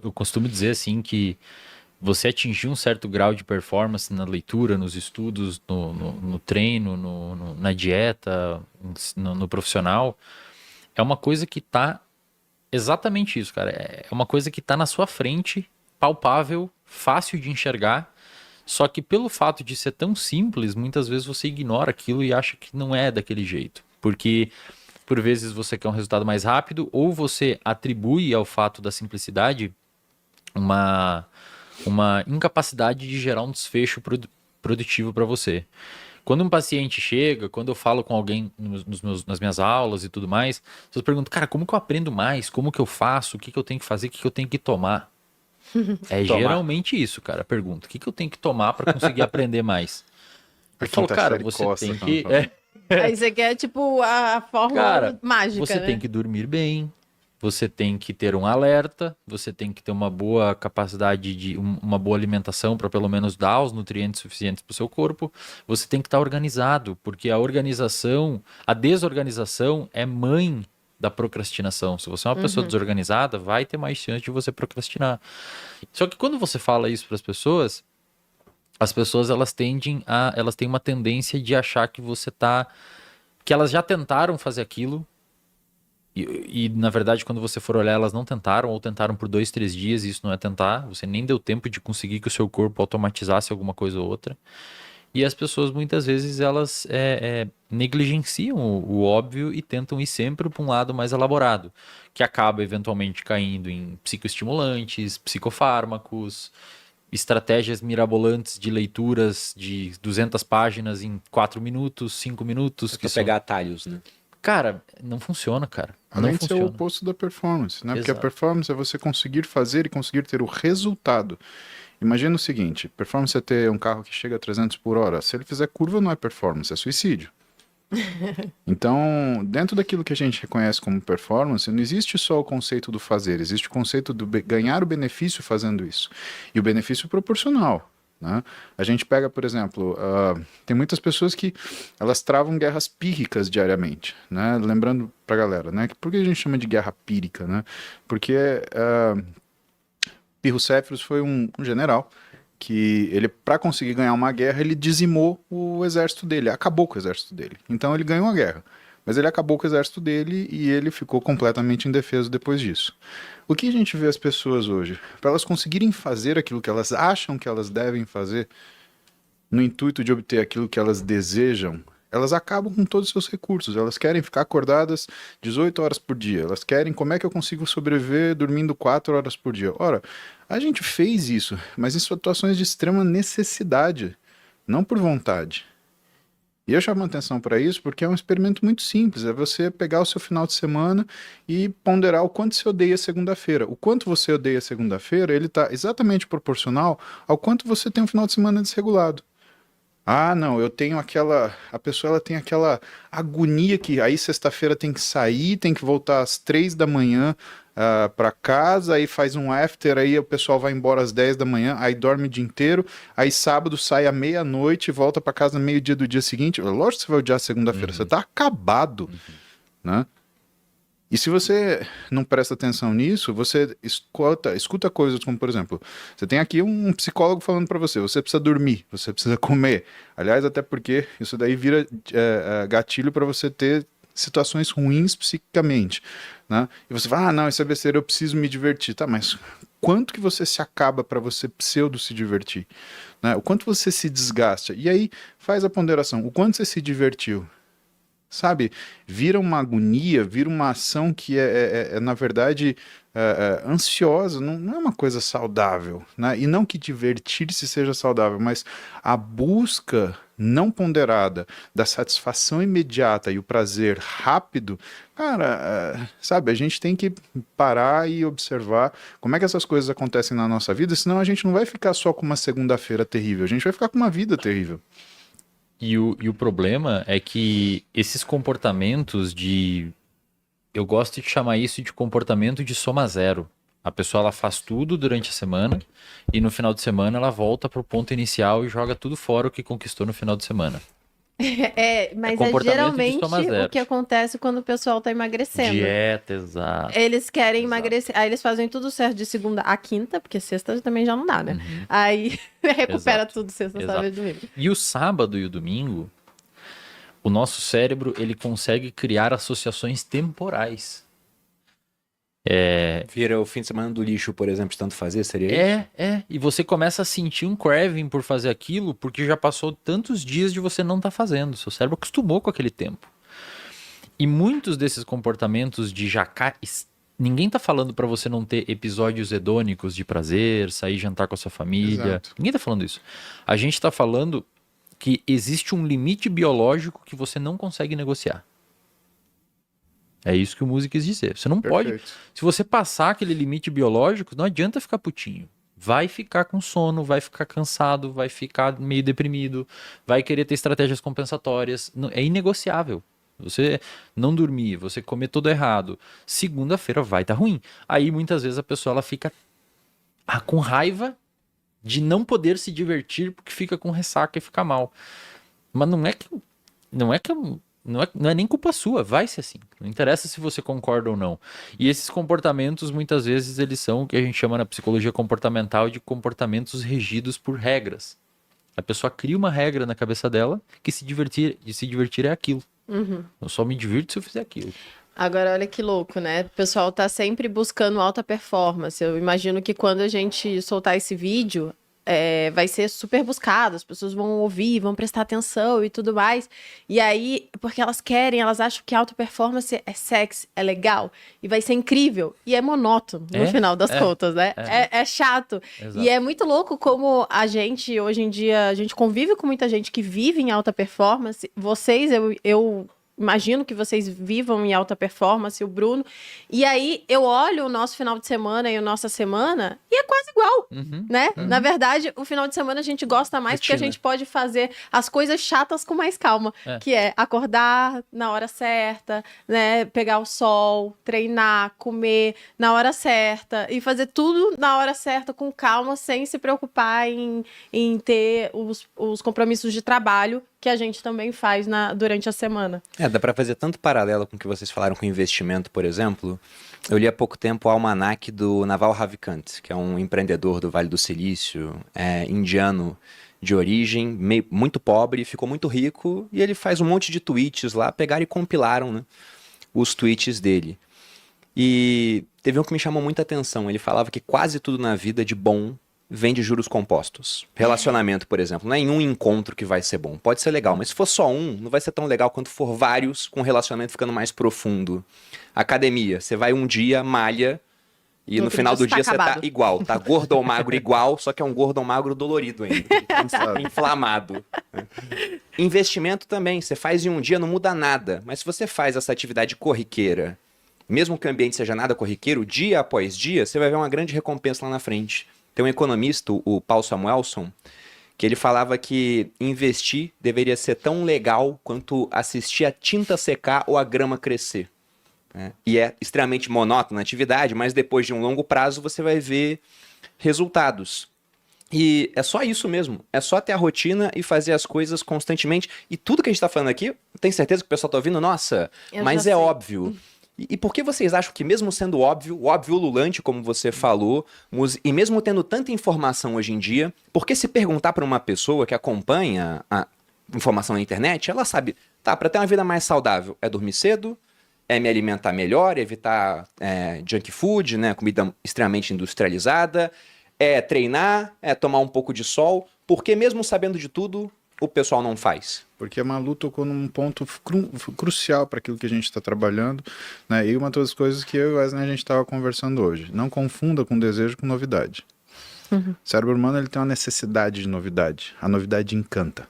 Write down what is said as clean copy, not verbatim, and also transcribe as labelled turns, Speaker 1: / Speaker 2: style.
Speaker 1: eu costumo dizer assim que você atingir um certo grau de performance na leitura, nos estudos, no treino, na dieta, no profissional, é uma coisa que tá exatamente isso, cara. É uma coisa que tá na sua frente, palpável, fácil de enxergar. Só que pelo fato de ser tão simples, muitas vezes você ignora aquilo e acha que não é daquele jeito. Porque por vezes você quer um resultado mais rápido, ou você atribui ao fato da simplicidade uma, uma incapacidade de gerar um desfecho produtivo para você. Quando um paciente chega, quando eu falo com alguém nas minhas aulas e tudo mais, você pergunta, cara, como que eu aprendo mais? Como que eu faço? O que que eu tenho que fazer? O que que eu tenho que tomar? É
Speaker 2: Tomar.
Speaker 1: geralmente isso, cara, a pergunta. O que que eu tenho que tomar para conseguir aprender mais?
Speaker 2: A
Speaker 1: Eu falo,
Speaker 2: quinta
Speaker 1: cara,
Speaker 2: série
Speaker 1: você
Speaker 2: coça
Speaker 1: tem
Speaker 2: quando
Speaker 1: que.
Speaker 2: fala.
Speaker 3: Aí você quer, tipo, a fórmula
Speaker 1: Cara,
Speaker 3: mágica,
Speaker 1: você tem
Speaker 3: né?
Speaker 1: que dormir bem, você tem que ter um alerta, você tem que ter uma boa capacidade de uma boa alimentação para pelo menos dar os nutrientes suficientes para o seu corpo. Você tem que estar organizado, porque a organização, a desorganização é mãe da procrastinação. Se você é uma pessoa
Speaker 3: Uhum.
Speaker 1: desorganizada, vai ter mais chance de você procrastinar. Só que quando você fala isso para as pessoas elas têm uma tendência de achar que você tá, que elas já tentaram fazer aquilo na verdade, quando você for olhar, elas não tentaram, ou tentaram por 2, 3 dias, e isso não é tentar. Você nem deu tempo de conseguir que o seu corpo automatizasse alguma coisa ou outra. E as pessoas, muitas vezes, elas negligenciam o óbvio e tentam ir sempre para um lado mais elaborado, que acaba eventualmente caindo em psicoestimulantes, psicofármacos, estratégias mirabolantes de leituras de 200 páginas em 4 minutos, 5 minutos,
Speaker 4: É
Speaker 1: que
Speaker 4: pra
Speaker 1: são.
Speaker 4: pegar atalhos, né?
Speaker 1: Cara, não funciona, cara. Não
Speaker 2: Além de ser o
Speaker 1: funciona.
Speaker 2: oposto da performance, né? Porque a
Speaker 1: Exato.
Speaker 2: performance é você conseguir fazer e conseguir ter o resultado. Imagina o seguinte, performance é ter um carro que chega a 300 por hora. Se ele fizer curva, não é performance, é suicídio. Então, dentro daquilo que a gente reconhece como performance, não existe só o conceito do fazer, existe o conceito do ganhar o benefício fazendo isso. E o benefício proporcional. Né? A gente pega, por exemplo, tem muitas pessoas que elas travam guerras pírricas diariamente, né? Lembrando pra galera, né? Por que a gente chama de guerra pírrica, né? Porque Pirro Céfiros foi um general que ele, para conseguir ganhar uma guerra, ele dizimou o exército dele, acabou com o exército dele. Então ele ganhou a guerra, mas ele acabou com o exército dele e ele ficou completamente indefeso depois disso. O que a gente vê as pessoas hoje? Para elas conseguirem fazer aquilo que elas acham que elas devem fazer, no intuito de obter aquilo que elas desejam, elas acabam com todos os seus recursos. Elas querem ficar acordadas 18 horas por dia. Elas querem como é que eu consigo sobreviver dormindo 4 horas por dia. Ora, a gente fez isso, mas em situações de extrema necessidade, não por vontade. E eu chamo a atenção para isso porque é um experimento muito simples. É você pegar o seu final de semana e ponderar o quanto você odeia segunda-feira. O quanto você odeia segunda-feira, ele está exatamente proporcional ao quanto você tem um final de semana desregulado. Ah, não, eu tenho aquela. A pessoa ela tem aquela agonia que aí sexta-feira tem que sair, tem que voltar às 3 da manhã para casa, aí faz um after, aí o pessoal vai embora às 10 da manhã, aí dorme o dia inteiro, aí sábado sai à meia-noite, volta para casa no meio-dia do dia seguinte. Lógico que você vai odiar segunda-feira, você
Speaker 1: Uhum,
Speaker 2: tá acabado,
Speaker 1: uhum.
Speaker 2: né? E se você não presta atenção nisso, você escuta coisas como, por exemplo, você tem aqui um psicólogo falando para você precisa dormir, você precisa comer. Aliás, até porque isso daí vira gatilho para você ter situações ruins psiquicamente, né? E você fala, ah, não, isso é besteira, eu preciso me divertir. Tá, mas quanto que você se acaba para você pseudo se divertir, né? O quanto você se desgasta. E aí faz a ponderação, o quanto você se divertiu, sabe? Vira uma agonia, vira uma ação que na verdade, ansiosa, não é uma coisa saudável, né? E não que divertir-se seja saudável, mas a busca não ponderada da satisfação imediata e o prazer rápido, cara, sabe? A gente tem que parar e observar como é que essas coisas acontecem na nossa vida, senão a gente não vai ficar só com uma segunda-feira terrível, a gente vai ficar com uma vida terrível.
Speaker 1: E o problema é que esses comportamentos de. Eu gosto de chamar isso de comportamento de soma zero. A pessoa ela faz tudo durante a semana e no final de semana ela volta para o ponto inicial e joga tudo fora o que conquistou no final de semana.
Speaker 3: Mas
Speaker 1: comportamento de
Speaker 3: geralmente
Speaker 1: soma zero.
Speaker 3: o que acontece quando o pessoal tá emagrecendo.
Speaker 1: Dieta, exato.
Speaker 3: Eles querem
Speaker 1: Exato.
Speaker 3: emagrecer, aí eles fazem tudo certo de segunda a quinta, porque sexta também já não dá, né?
Speaker 1: Uhum.
Speaker 3: Aí recupera
Speaker 1: Exato.
Speaker 3: tudo sexta,
Speaker 1: Exato.
Speaker 3: sábado e domingo.
Speaker 1: E o sábado e o domingo, o nosso cérebro, ele consegue criar associações temporais.
Speaker 4: Vira o fim de semana do lixo, por exemplo, de tanto fazer, seria isso?
Speaker 1: E você começa a sentir um craving por fazer aquilo, porque já passou tantos dias de você não estar fazendo. Seu cérebro acostumou com aquele tempo. E muitos desses comportamentos de ninguém tá falando pra você não ter episódios hedônicos de prazer, sair jantar com a sua família.
Speaker 2: Exato.
Speaker 1: Ninguém tá falando isso. A gente tá falando que existe um limite biológico que você não consegue negociar. É isso que o músico quis dizer. Você não pode.
Speaker 2: Perfeito.
Speaker 1: Se você passar aquele limite biológico, não adianta ficar putinho. Vai ficar com sono, vai ficar cansado, vai ficar meio deprimido, vai querer ter estratégias compensatórias. É inegociável. Você não dormir, você comer tudo errado, segunda-feira vai estar ruim. Aí muitas vezes a pessoa ela fica com raiva de não poder se divertir porque fica com ressaca e fica mal. Mas não é nem culpa sua, vai ser assim. Não interessa se você concorda ou não. E esses comportamentos, muitas vezes, eles são o que a gente chama na psicologia comportamental de comportamentos regidos por regras. A pessoa cria uma regra na cabeça dela que se divertir é aquilo. Eu só me divirto se eu fizer aquilo.
Speaker 3: Agora, olha que louco, né? O pessoal tá sempre buscando alta performance. Eu imagino que quando a gente soltar esse vídeo, vai ser super buscado, as pessoas vão ouvir, vão prestar atenção e tudo mais. E aí, porque elas acham que alta performance é sexy, é legal, e vai ser incrível. E é monótono, no final das contas, né? É chato.
Speaker 1: Exato.
Speaker 3: E é muito louco como a gente, hoje em dia, a gente convive com muita gente que vive em alta performance. Vocês, eu imagino que vocês vivam em alta performance, o Bruno. E aí, eu olho o nosso final de semana e a nossa semana e é quase igual, né? Na verdade, o final de semana a gente gosta mais porque a
Speaker 4: Rotina.
Speaker 3: gente pode fazer as coisas chatas com mais calma. Que é acordar na hora certa, né? Pegar o sol, treinar, comer na hora certa e fazer tudo na hora certa, com calma, sem se preocupar em ter os compromissos de trabalho que a gente também faz durante a semana.
Speaker 4: Dá pra fazer tanto paralelo com o que vocês falaram com investimento, por exemplo. Eu li há pouco tempo o almanaque do Naval Ravikant, que é um empreendedor do Vale do Silício, indiano de origem, muito pobre, ficou muito rico, e ele faz um monte de tweets lá, pegaram e compilaram, né, os tweets dele. E teve um que me chamou muita atenção, ele falava que quase tudo na vida de bom vem de juros compostos. Relacionamento, por exemplo, não é em um encontro que vai ser bom. Pode ser legal, mas se for só um, não vai ser tão legal quanto for vários, com o relacionamento ficando mais profundo. Academia, você vai um dia, malha, e no final do dia você tá igual. Tá gordo ou magro igual, só que é um gordo ou magro dolorido ainda. Inflamado. Investimento também, você faz em um dia, não muda nada. Mas se você faz essa atividade corriqueira, mesmo que o ambiente seja nada corriqueiro, dia após dia, você vai ver uma grande recompensa lá na frente. Tem um economista, o Paul Samuelson, que ele falava que investir deveria ser tão legal quanto assistir a tinta secar ou a grama crescer. E é extremamente monótona a atividade, mas depois de um longo prazo você vai ver resultados. E é só isso mesmo, é só ter a rotina e fazer as coisas constantemente. E tudo que a gente está falando aqui, eu tenho certeza que o pessoal está ouvindo, nossa, mas é óbvio. E por que vocês acham que mesmo sendo óbvio, o óbvio ululante, como você falou, e mesmo tendo tanta informação hoje em dia, por que se perguntar para uma pessoa que acompanha a informação na internet, ela sabe, tá, para ter uma vida mais saudável, é dormir cedo, é me alimentar melhor, evitar junk food, né, comida extremamente industrializada, é treinar, é tomar um pouco de sol, porque mesmo sabendo de tudo, o pessoal não faz?
Speaker 2: Porque a Malu tocou num ponto crucial para aquilo que a gente está trabalhando, né? E uma das coisas que eu e o Wesley a gente estava conversando hoje. Não confunda com desejo com novidade. O cérebro humano ele tem uma necessidade de novidade. A novidade encanta.